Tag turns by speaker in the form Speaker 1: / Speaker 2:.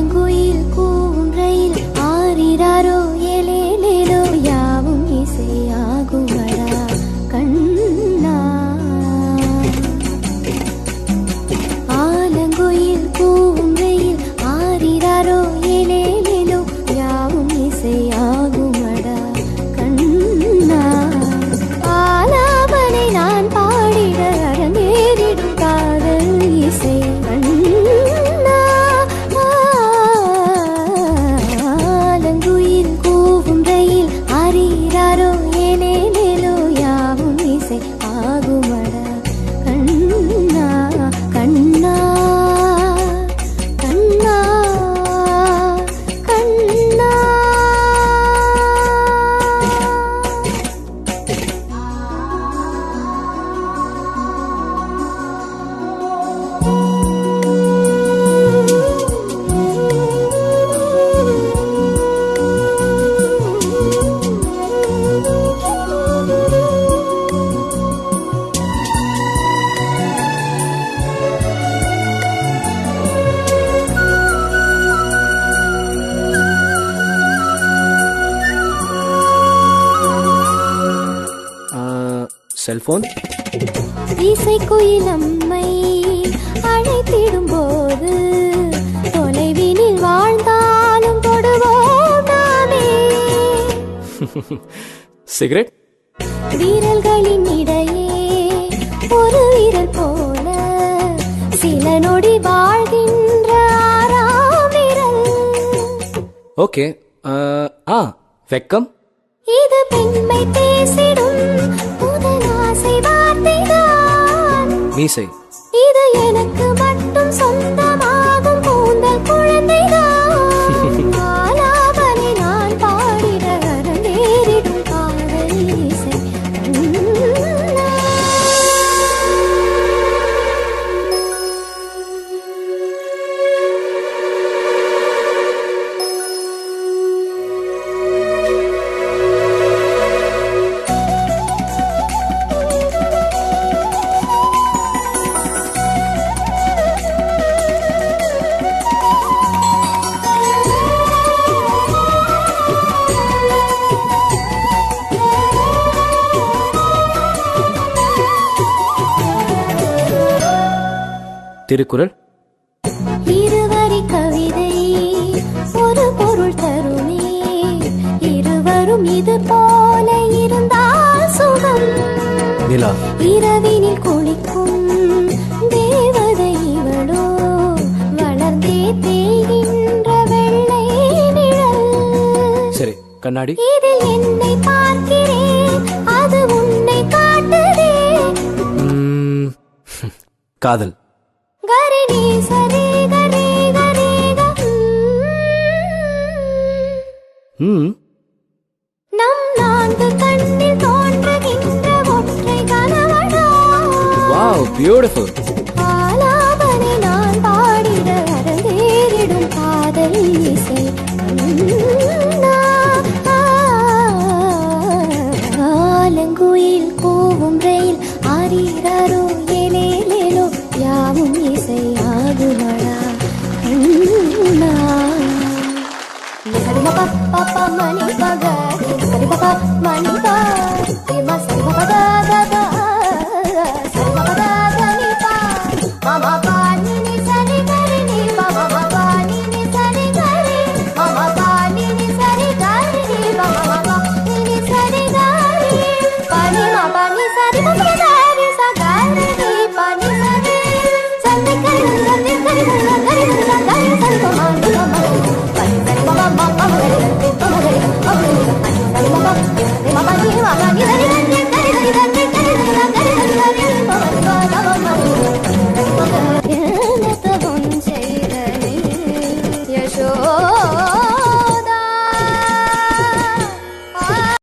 Speaker 1: ஆலங்குயில் கூவும் ரயில் ஆரிராரோ ஏலேலேலோ யாவும் இசையாகுமடா கண்ணா. ஆலங்குயில் கூவும் ரயில் ஆரிராரோ ஏலேலேலோ யாவும் இசையாகுமடா கண்ணா. ஆலாபனை நான் பாடிட அரங்கேறிடும் காதல் இசை கண்ணா. ஆலங்குயில் கூவும் ரயில் ஆரிராரோ ஏலேலேலோ யாவும் இசை ஆகுமடா கண்ணா கண்ணா கண்ணா கண்ணா.
Speaker 2: செல்போன்
Speaker 1: இசைக்குயில் நம்மை அழைத்திடும் போது தொலைவினில் வாழ்ந்தாலும் தொடுவோம் நாமே.
Speaker 2: சிகரெட்
Speaker 1: வீரல்களின் இடையே ஒரு வீரல் போல சில நொடி வாழ்கின்ற ஆறாம் விரல்.
Speaker 2: ஓகே. வெக்கம்
Speaker 1: இது பெண்மை பேசிடும் முதல் ஆசை வார்த்தைதான்.
Speaker 2: மீசை
Speaker 1: இது எனக்கு மட்டும் சொந்தமாகும் கூந்தல் குழந்தைதான். ஆலாபனை நான் பாடிட அரங்கேறிடும் காதல் இசை கண்ணா.
Speaker 2: திருக்குறள்
Speaker 1: இருவரி கவிதை ஒரு பொருள் தருமே. இருவரும் இது போல இருந்தால் சுகம்.
Speaker 2: நிலா
Speaker 1: இரவினில் குளிக்கும் தேவதை இவளோ வளர்ந்தே தேய்கின்ற வெள்ளை நிழல்.
Speaker 2: சரி. கண்ணாடி
Speaker 1: இதில் என்னை பார்க்கிறேன் அது உன்னை காட்டுதே.
Speaker 2: காதல்
Speaker 1: கரிணி சரி கரி கரி நம் நான்கு கண்ணில் தோன்றுகின்ற ஒற்றை கனவடா.
Speaker 2: Wow, beautiful.
Speaker 1: ஆலாபனை நான் பாடிட அரங்கேறிடும் காதல் இசை கண்ணா. ஆலங்குயில் கூவும் ரயில் ஆரிராரோ ஏலேலேலோ யாவும் இசை ஆகுமடா கண்ணா. சரிபப பப்ப மணி பக சரிபப மணி ப சரிபப த த சரிபப த த நி ப மம ப